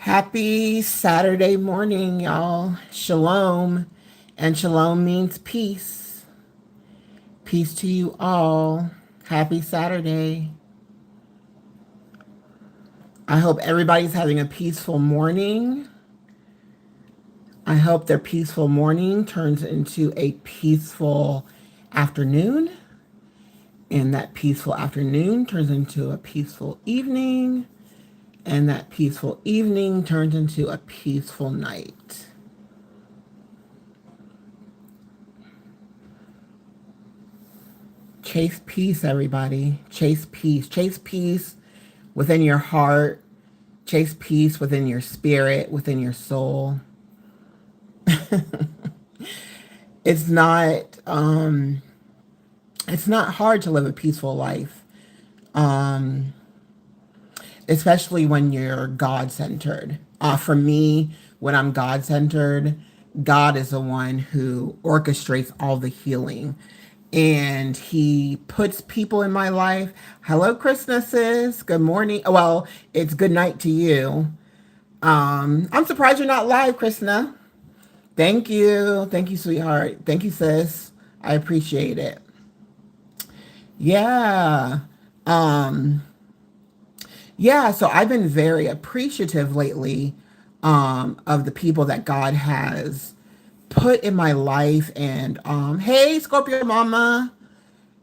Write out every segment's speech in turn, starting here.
Happy Saturday morning, y'all. Shalom. And shalom means peace. Peace to you all. Happy Saturday. I hope everybody's having a peaceful morning. I hope their peaceful morning turns into a peaceful afternoon. And that peaceful afternoon turns into a peaceful evening. And that peaceful evening turns into a peaceful night. Chase peace, everybody. Chase peace. Chase peace within your heart. Chase peace within your spirit, within your soul. It's not it's not hard to live a peaceful life. Especially when you're God-centered. For me, when I'm God-centered, God is the one who orchestrates all the healing. And he puts people in my life. Hello, Christmases. Good morning. Well, it's good night to you. I'm surprised you're not live, Krishna. Thank you. Thank you, sweetheart. Thank you, sis. I appreciate it. Yeah. Um, Yeah, so I've been very appreciative lately of the people that God has put in my life. And hey, Scorpio Mama,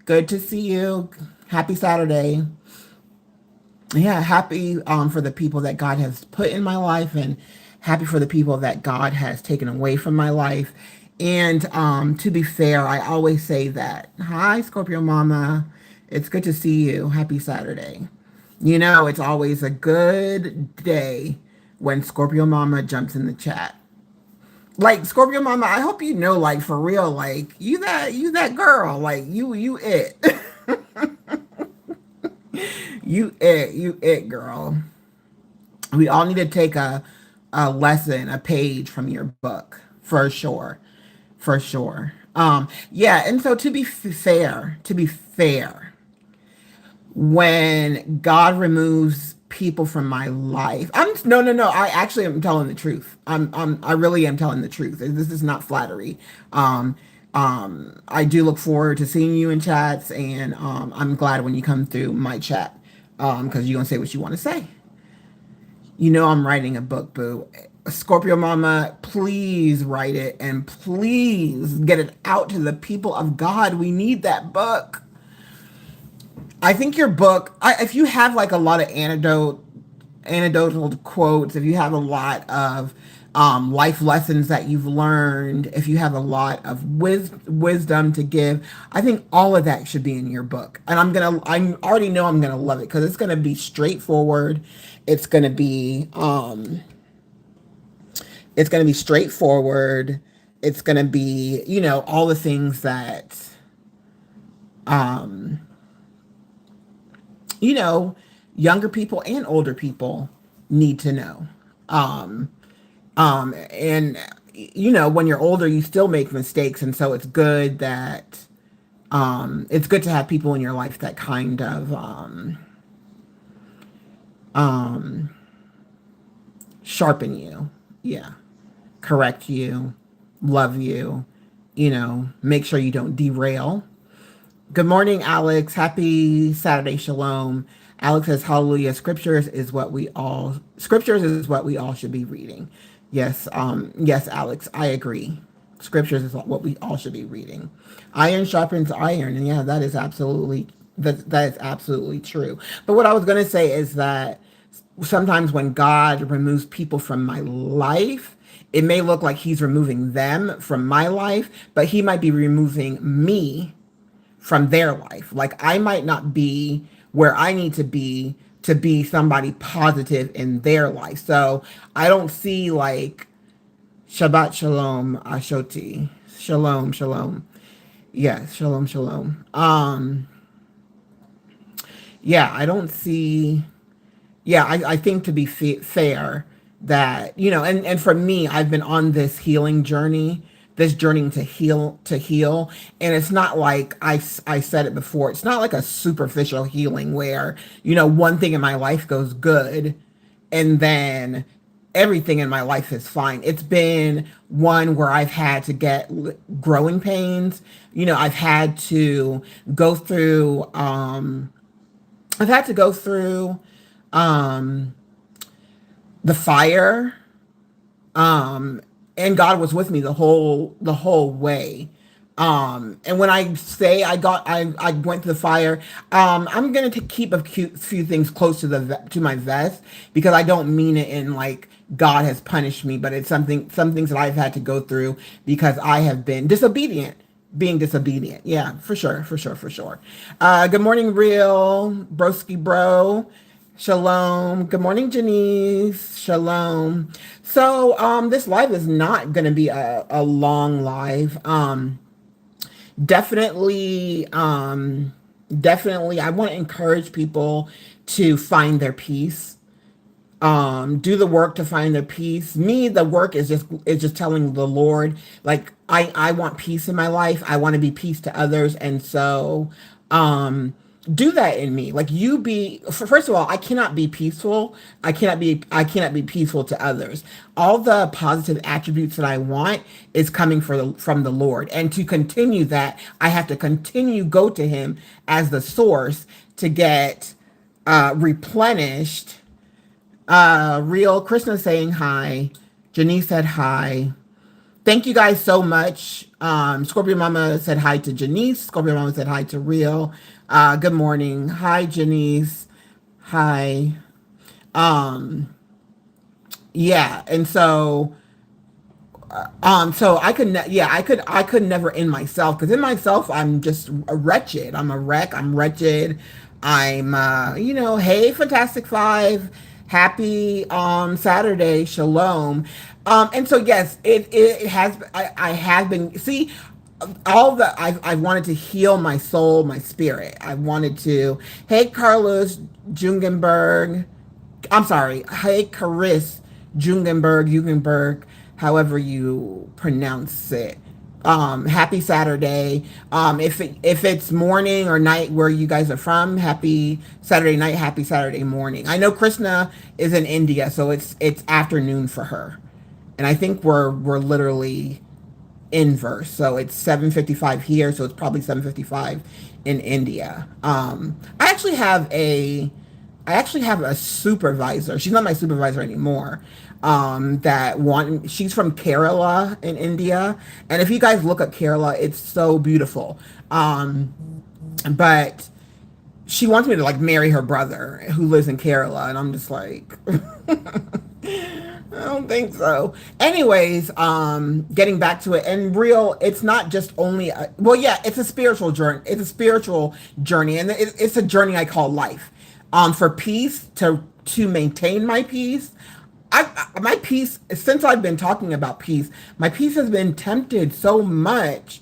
good to see you. Happy Saturday. Yeah, happy for the people that God has put in my life, and happy for the people that God has taken away from my life. And to be fair, I always say that. Hi, Scorpio Mama. It's good to see you. Happy Saturday. You know, it's always a good day when Scorpio Mama jumps in the chat. Like Scorpio Mama, I hope you know, like for real, like you that girl, like you it. You it girl. We all need to take a lesson, a page from your book, for sure. For sure. Yeah, and so to be fair, when God removes people from my life, I'm no. I actually am telling the truth. I really am telling the truth. This is not flattery. I do look forward to seeing you in chats, and I'm glad when you come through my chat, because you're gonna say what you want to say. You know I'm writing a book, boo. Scorpio Mama, please write it and please get it out to the people of God. We need that book. I think your book, if you have like a lot of anecdotal quotes, if you have a lot of life lessons that you've learned, if you have a lot of wisdom to give, I think all of that should be in your book. And I already know I'm gonna love it because it's gonna be straightforward. It's gonna be, it's gonna be straightforward. It's gonna be, all the things that, um, you know, younger people and older people need to know. Um, and when you're older, you still make mistakes, and so it's good to have people in your life that kind of um, sharpen you, yeah, correct you, love you, make sure you don't derail. Good morning, Alex. Happy Saturday, Shalom. Alex says, "Hallelujah! Scriptures is what we all should be reading." Yes, yes, Alex, I agree. Scriptures is what we all should be reading. Iron sharpens iron, and yeah, that is absolutely true. But what I was gonna say is that sometimes when God removes people from my life, it may look like He's removing them from my life, but He might be removing me from their life. Like I might not be where I need to be somebody positive in their life. So I don't see like Shabbat Shalom Ashoti. Shalom, shalom. Yes, shalom, shalom. Yeah, I don't see yeah, I think to be fair that, and for me, I've been on this healing journey, this journey to heal. And it's not like I said it before, it's not like a superficial healing where, one thing in my life goes good and then everything in my life is fine. It's been one where I've had to get growing pains. I've had to go through, I've had to go through, um, the fire, um, and God was with me the whole way. And when I say I went to the fire, I'm gonna keep a few things close to to my vest, because I don't mean it in like God has punished me, but it's some things that I've had to go through because I have been disobedient. Being disobedient. Yeah, for sure, for sure, for sure. Good morning, real broski bro. Shalom. Good morning, Janice. Shalom. So, this live is not going to be a long live. Definitely, definitely, I want to encourage people to find their peace, do the work to find their peace. Me, the work is just telling the Lord, like, I want peace in my life. I want to be peace to others. And so do that in me. Like, first of all, I cannot be peaceful. I cannot be peaceful to others. All the positive attributes that I want is coming from the Lord. And to continue that, I have to continue go to him as the source to get replenished. Real Krishna saying hi. Janice said hi. Thank you guys so much. Scorpio Mama said hi to Janice. Scorpio Mama said hi to Real. Good morning. Hi, Janice. Hi. Um, yeah, and so I could never in myself, because in myself I'm just a wretched. I'm a wreck. I'm wretched. I'm hey, Fantastic Five, happy Saturday, Shalom. And so yes, it has. I have been all the I wanted to heal my soul, my spirit. I wanted to. Hey, Carlos Jungenberg. I'm sorry. Hey, Chris Jungenberg, however you pronounce it. Happy Saturday. If it's morning or night where you guys are from, happy Saturday night, happy Saturday morning. I know Krishna is in India, so it's afternoon for her, and I think we're literally inverse. So it's 7:55 here, so it's probably 7:55 in India. I actually have a supervisor. She's not my supervisor anymore. She's from Kerala in India. And if you guys look at Kerala, it's so beautiful. But she wants me to like marry her brother who lives in Kerala. And I'm just like, I don't think so. Anyways, getting back to it, and real, it's not just only yeah, it's a spiritual journey. It's a spiritual journey, and it's a journey I call life. For peace, to maintain my peace, my peace, since I've been talking about peace, my peace has been tempted so much.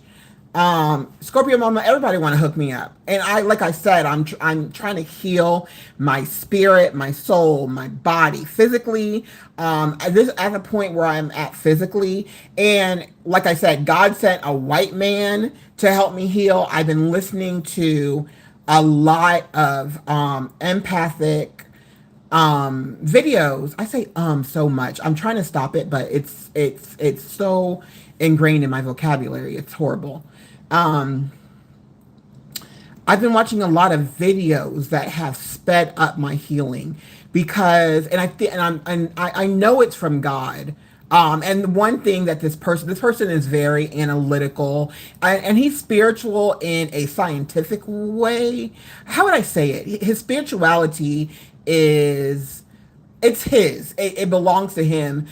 Scorpio Mama, everybody want to hook me up, and like I said, I'm trying to heal my spirit, my soul, my body physically. This at a point where I'm at physically, and like I said, God sent a white man to help me heal. I've been listening to a lot of empathic videos. I say so much. I'm trying to stop it, but it's so ingrained in my vocabulary. It's horrible. Um, I've been watching a lot of videos that have sped up my healing, because, and I know it's from God. And one thing that this person is very analytical, and he's spiritual in a scientific way. How would I say it? His spirituality is, it's his. It belongs to him.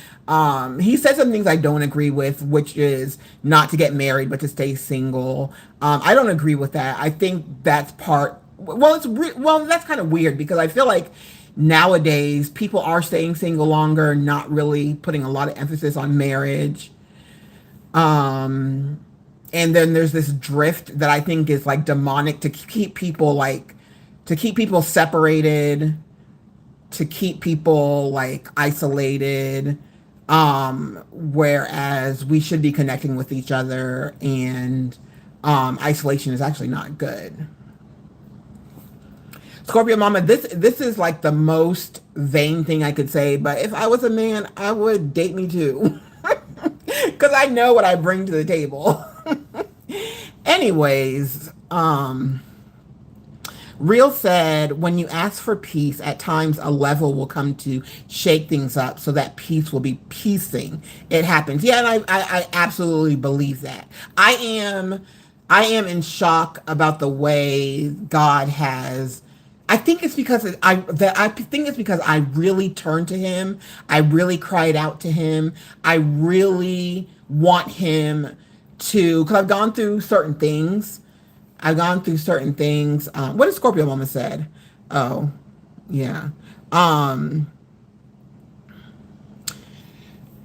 He said some things I don't agree with, which is not to get married but to stay single. I don't agree with that. I think that's part. Well, that's kind of weird, because I feel like nowadays people are staying single longer, not really putting a lot of emphasis on marriage. Um, and then there's this drift that I think is like demonic, to keep people separated, to keep people like isolated, whereas we should be connecting with each other, and isolation is actually not good. Scorpio mama, this is like the most vain thing I could say, but if I was a man, I would date me too. Because I know what I bring to the table. Anyways, Real said, when you ask for peace, at times a level will come to shake things up so that peace will be piecing. It happens. Yeah, and I absolutely believe that. I am in shock about the way God has. I think it's because I think it's because I really turned to him. I really cried out to him. I really want him to, because I've gone through certain things. I've gone through certain things. What did Scorpio Mama said? Oh, yeah. Um,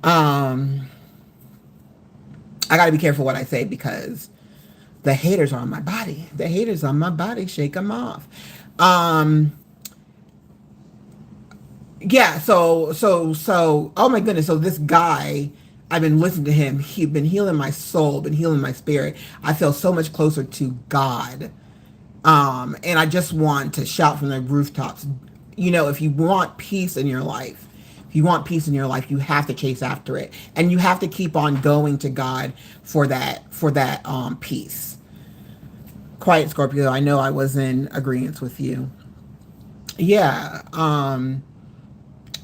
um, I got to be careful what I say because the haters are on my body. The haters on my body. Shake them off. Um, yeah. So. Oh my goodness. So this guy, I've been listening to him. He's been healing my soul, been healing my spirit. I feel so much closer to God. And I just want to shout from the rooftops, you know, if you want peace in your life, if you want peace in your life, you have to chase after it. And you have to keep on going to God for that peace. Quiet Scorpio, I know I was in agreement with you. Yeah.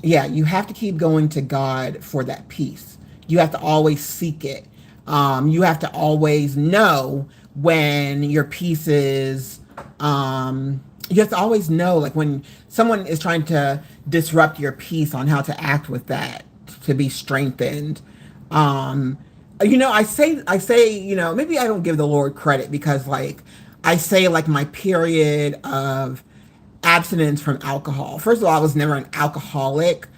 Yeah, you have to keep going to God for that peace. You have to always seek it. You have to always know when your peace is. You have to always know, like when someone is trying to disrupt your peace, on how to act with that to be strengthened. Um, you know, maybe I don't give the Lord credit because, like, I say, like, my period of abstinence from alcohol. First of all, I was never an alcoholic.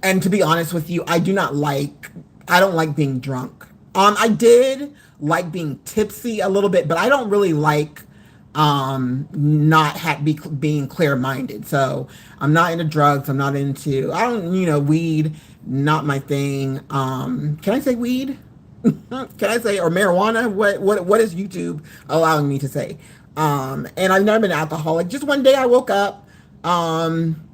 And to be honest with you, I don't like being drunk. I did like being tipsy a little bit, but I don't really like being clear minded. So I'm not into drugs. I'm not into, I don't, you know, weed, not my thing. Can I say weed? Can I say, or marijuana? What is YouTube allowing me to say? And I've never been an alcoholic. Just one day I woke up, um,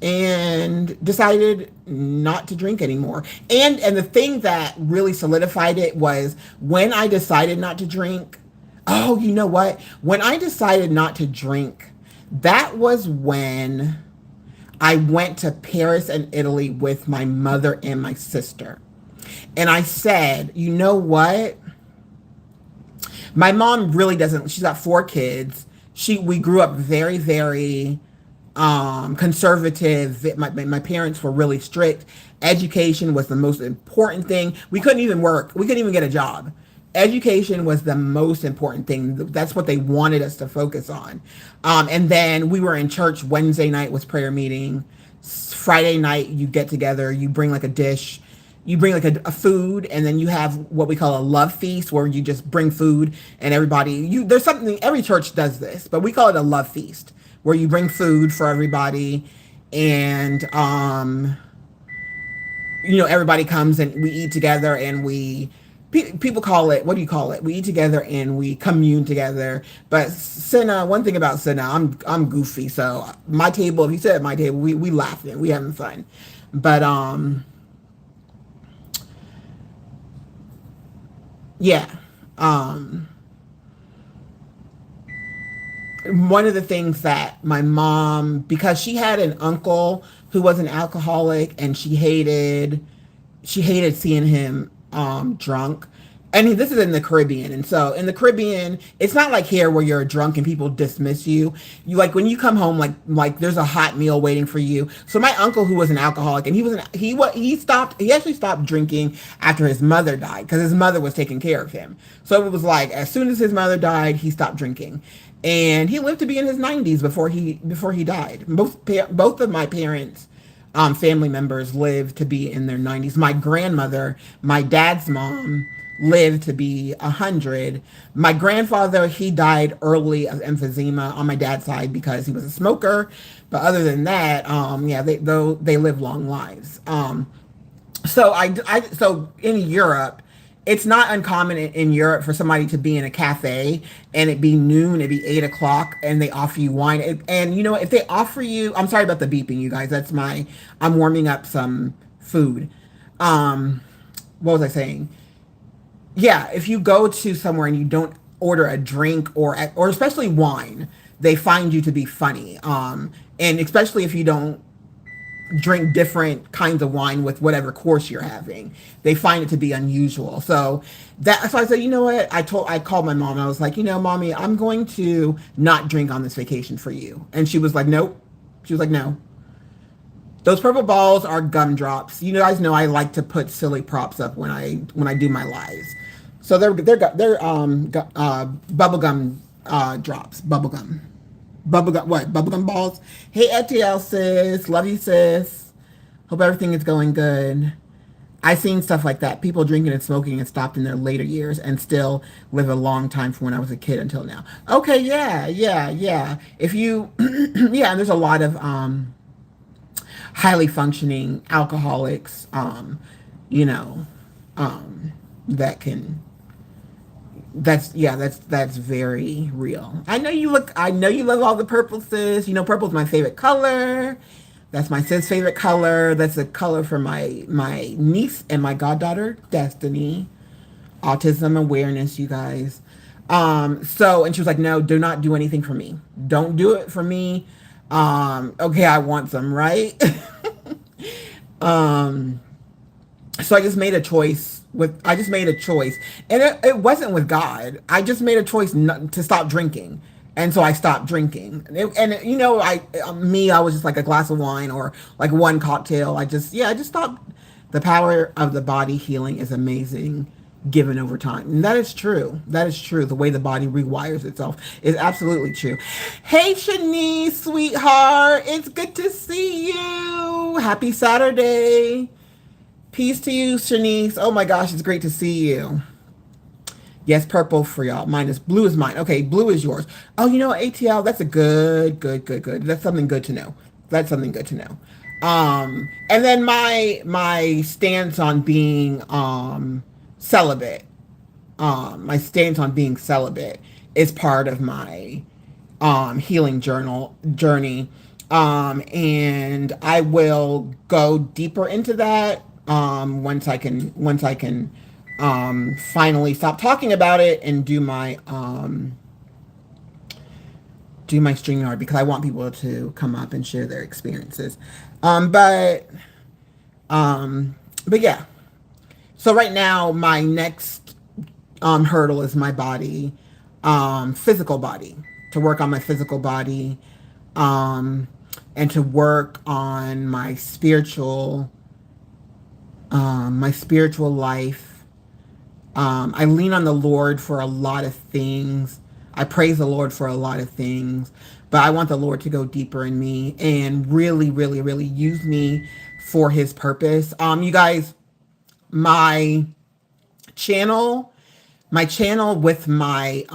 and decided not to drink anymore. And the thing that really solidified it was when I decided not to drink. Oh, you know what? When I decided not to drink, that was when I went to Paris and Italy with my mother and my sister. And I said, you know what? My mom really doesn't, she's got 4 kids. We grew up very, very conservative. My parents were really strict. Education was the most important thing. We couldn't even work. We couldn't even get a job. Education was the most important thing. That's what they wanted us to focus on. And then we were in church. Wednesday night was prayer meeting. Friday night you get together. You bring like a dish. You bring like a food, and then you have what we call a love feast, where you just bring food and everybody. There's something, every church does this, but we call it a love feast, where you bring food for everybody, and you know, everybody comes and we eat together, and people call it, what do you call it? We eat together and we commune together. But Cynna, one thing about Cynna, I'm goofy, so my table, if you sit at my table, we laughing, we having fun. But yeah. Um One of the things that my mom, because she had an uncle who was an alcoholic, and she hated seeing him drunk. And this is in the Caribbean. And so in the Caribbean, it's not like here where you're drunk and people dismiss you. You, like, when you come home, like there's a hot meal waiting for you. So my uncle, who was an alcoholic, and he actually stopped drinking after his mother died, because his mother was taking care of him. So it was like, as soon as his mother died, he stopped drinking. And he lived to be in his 90s before he died. Both of my parents, family members, lived to be in their 90s. My grandmother, my dad's mom, lived to be 100. My grandfather, he died early of emphysema on my dad's side because he was a smoker. But other than that, yeah, they live long lives. So in Europe, it's not uncommon in Europe for somebody to be in a cafe and it be noon, it be 8 o'clock, and they offer you wine. And you know, if they offer you, I'm sorry about the beeping, you guys. I'm warming up some food. Um, what was I saying? Yeah, if you go to somewhere and you don't order a drink or especially wine, they find you to be funny. And especially if you don't drink different kinds of wine with whatever course you're having. They find it to be unusual. So I said, you know what? I called my mom and I was like, you know, mommy, I'm going to not drink on this vacation for you. And she was like, nope. She was like, no. Those purple balls are gumdrops. You guys know I like to put silly props up when I do my lives. So they're bubblegum drops. Bubblegum balls. Hey, Etiel, sis. Love you, sis. Hope everything is going good. I've seen stuff like that. People drinking and smoking and stopped in their later years and still live a long time from when I was a kid until now. Okay, yeah. If you, yeah, and there's a lot of highly functioning alcoholics, you know, that can that's very real. I know you love all the purple, sis. You know, purple's my favorite color. That's my sis favorite color. That's the color for my niece and my goddaughter, Destiny. Autism awareness, you guys. And she was like, no, do not do anything for me. Don't do it for me. Okay, I want some, right? um so I just made a choice, and it wasn't with God. I just made a choice not to stop drinking, and so I stopped drinking. You know, I was just like a glass of wine or like one cocktail. I just stopped. The power of the body healing is amazing, given over time, and that is true. That is true. The way the body rewires itself is absolutely true. Hey, Shanice, sweetheart, it's good to see you. Happy Saturday. Peace to you, Shanice. Oh my gosh, it's great to see you. Yes, purple for y'all. Blue is mine. Okay, blue is yours. Oh, you know what, ATL, that's a good. That's something good to know. That's something good to know. And then my stance on being celibate. My stance on being celibate is part of my healing journey. And I will go deeper into that once I can finally stop talking about it and do my StreamYard, because I want people to come up and share their experiences. Um, but but yeah. So right now my next hurdle is my body, physical body, to work on my physical body, um, and to work on my spiritual life. I lean on the Lord for a lot of things. I praise the Lord for a lot of things, but I want the Lord to go deeper in me and really, really, really use me for His purpose. You guys, my channel with my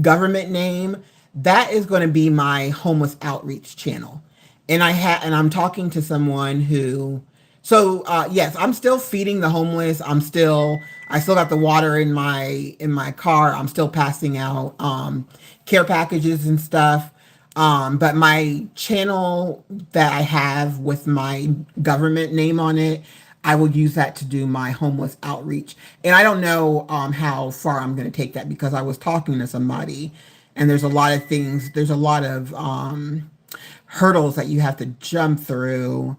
government name, that is going to be my homeless outreach channel. And I'm talking to someone who, yes, I'm still feeding the homeless. I still got the water in my car. I'm still passing out care packages and stuff. But my channel that I have with my government name on it, I will use that to do my homeless outreach. And I don't know how far I'm going to take that, because I was talking to somebody, and there's a lot of things. There's a lot of hurdles that you have to jump through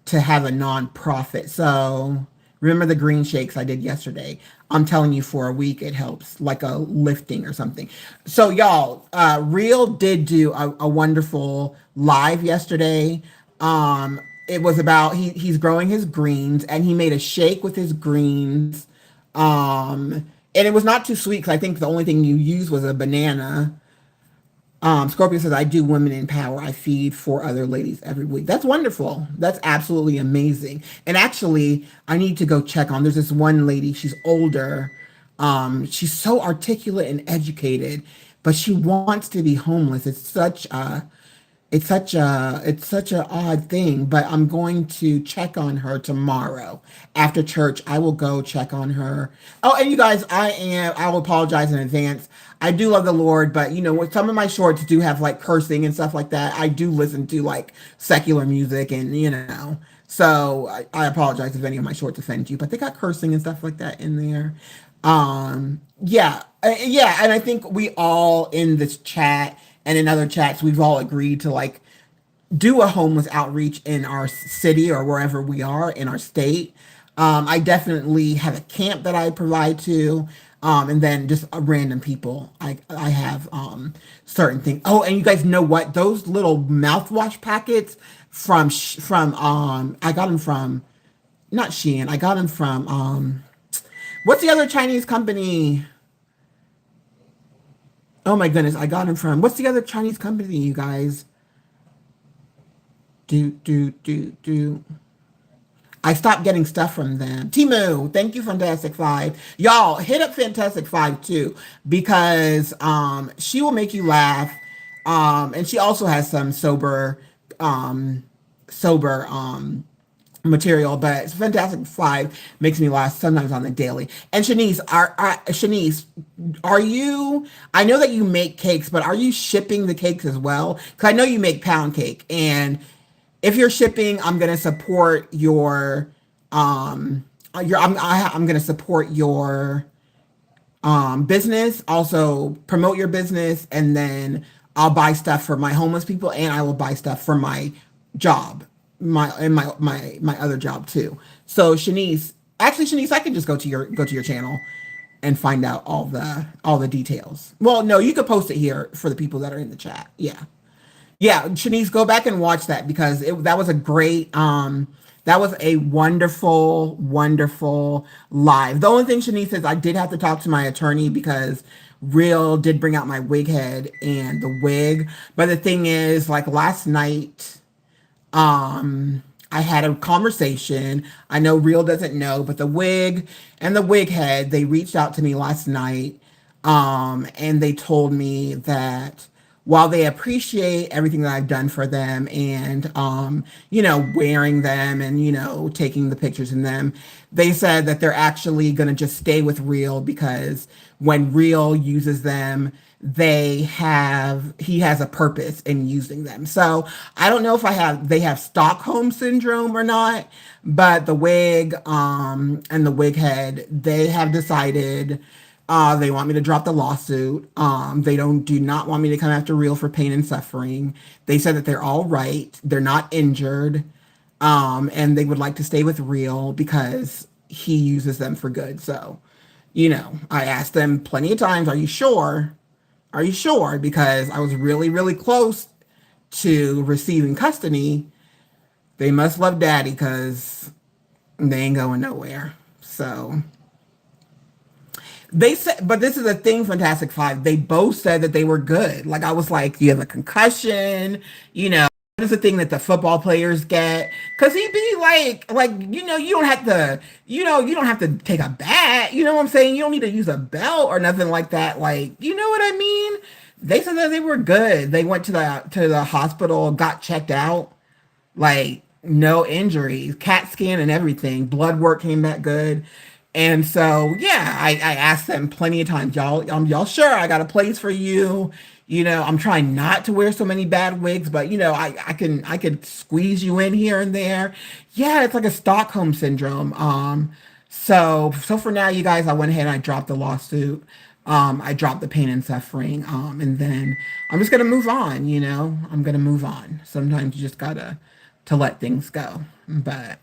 to have a nonprofit. So remember the green shakes I did yesterday? I'm telling you, for a week it helps, like a lifting or something. So y'all, Real did do a wonderful live yesterday. It was about he's growing his greens, and he made a shake with his greens. And it was not too sweet, because I think the only thing you used was a banana. Scorpio says, I do women in power. I feed 4 other ladies every week. That's wonderful. That's absolutely amazing. And actually, I need to go check on, there's this one lady, she's older. She's so articulate and educated, but she wants to be homeless. It's such a it's such a odd thing, but I'm going to check on her tomorrow after church. I will go check on her. Oh, and you guys, I will apologize in advance. I do love the Lord, but what some of my shorts do have like cursing and stuff like that. I do listen to like secular music, and so I apologize if any of my shorts offend you, but they got cursing and stuff like that in there. Yeah, yeah, and I think we all in this chat and in other chats, we've all agreed to like do a homeless outreach in our city or wherever we are in our state. I definitely have a camp that I provide to, and then just random people. I have certain things. Oh, and you guys know what? Those little mouthwash packets from I got them from not Shein. I got them from what's the other Chinese company? Oh my goodness, I got them from what's the other Chinese company, you guys? Do. I stopped getting stuff from them. Timu, thank you, Fantastic Five. Y'all, hit up Fantastic Five too, because she will make you laugh. And she also has some um sober material, but Fantastic Five makes me laugh sometimes on the daily. And Shanice, are you? I know that you make cakes, but are you shipping the cakes as well? Because I know you make pound cake, and if you're shipping, I'm gonna support I'm gonna support your business, also promote your business, and then I'll buy stuff for my homeless people, and I will buy stuff for my job, my other job too. So Shanice, I can just go to your channel and find out all the details. Well, no, you could post it here for the people that are in the chat. Yeah. Yeah, Shanice, go back and watch that because that was a great, that was a wonderful, wonderful live. The only thing Shanice is I did have to talk to my attorney because Real did bring out my wig head and the wig. But the thing is, like last night, I had a conversation. I know Real doesn't know, but the wig and the wig head, they reached out to me last night, and they told me that while they appreciate everything that I've done for them and wearing them and taking the pictures in them, they said that they're actually going to just stay with Real because when Real uses them, he has a purpose in using them. So I don't know if they have Stockholm syndrome or not, but the wig and the wig head, they have decided they want me to drop the lawsuit. They do not want me to come after Real for pain and suffering. They said that they're all right, they're not injured, and they would like to stay with Real because he uses them for good. So I asked them plenty of times, "Are you sure? Are you sure?" Because I was really, really close to receiving custody. They must love daddy because they ain't going nowhere. So they said, but this is a thing, Fantastic Five. They both said that they were good. Like I was like, you have a concussion, what is the thing that the football players get? Cause he'd be like, you don't have to, you don't have to take a bat. You know what I'm saying? You don't need to use a belt or nothing like that. Like, you know what I mean? They said that they were good. They went to the hospital, got checked out, like no injuries, CAT scan and everything. Blood work came back good. And so, yeah, I asked them plenty of times, y'all sure I got a place for you? I'm trying not to wear so many bad wigs, but I could squeeze you in here and there. Yeah, it's like a Stockholm syndrome. So for now, you guys, I went ahead and I dropped the lawsuit. I dropped the pain and suffering. And then I'm just gonna move on, I'm gonna move on. Sometimes you just gotta to let things go. But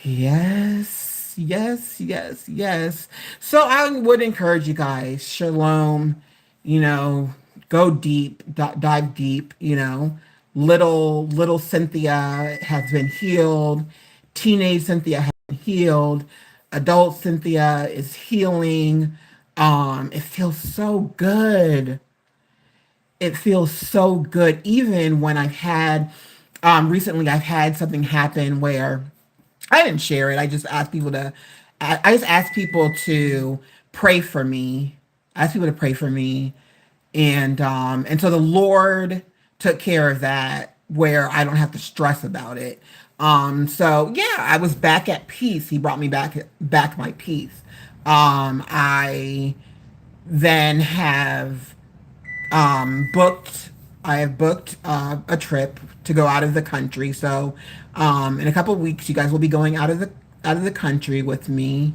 yes, yes, yes, yes. So I would encourage you guys, Shalom, you know, go deep, dive deep, Little Cynthia has been healed. Teenage Cynthia has been healed. Adult Cynthia is healing. It feels so good. It feels so good. Even when recently I've had something happen where I didn't share it. I just asked people to pray for me. I asked people to pray for me, and so the Lord took care of that where I don't have to stress about it. So yeah, I was back at peace. He brought me back my peace. I then have booked I have booked a trip to go out of the country. So in a couple of weeks you guys will be going out of the country with me.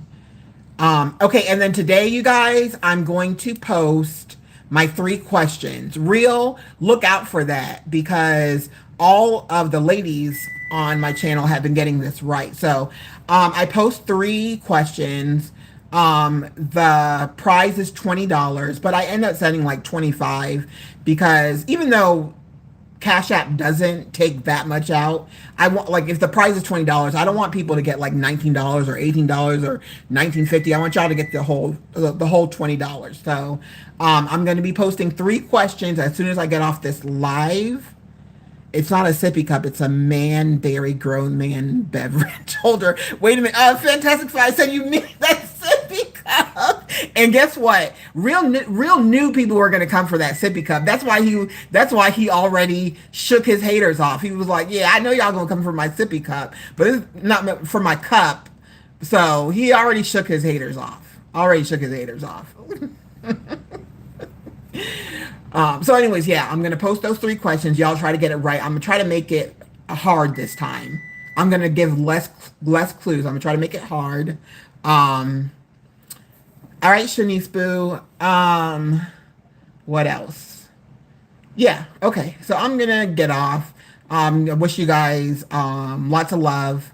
Okay, and then today, you guys, I'm going to post my 3 questions. Look out for that because all of the ladies on my channel have been getting this right. So I post 3 questions. The prize is $20, but I end up setting like 25 because even though Cash App doesn't take that much out. I want, like, if the price is $20, I don't want people to get like $19 or $18 or $19.50. I want y'all to get the whole $20. So I'm going to be posting 3 questions as soon as I get off this live. It's not a sippy cup. It's a man dairy grown man beverage holder. Wait a minute. Fantastic Five said you need that sippy cup. And guess what? Real new people are gonna come for that sippy cup. That's why he already shook his haters off. He was like, yeah, I know y'all gonna come for my sippy cup, but it's not for my cup. So he already shook his haters off. So anyways, yeah, I'm going to post those 3 questions. Y'all try to get it right. I'm going to try to make it hard this time. I'm going to give less clues. I'm going to try to make it hard. All right, Shanice Boo. What else? Yeah, okay. So I'm going to get off. I wish you guys lots of love,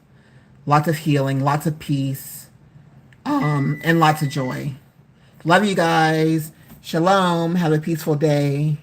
lots of healing, lots of peace, and lots of joy. Love you guys. Shalom. Have a peaceful day.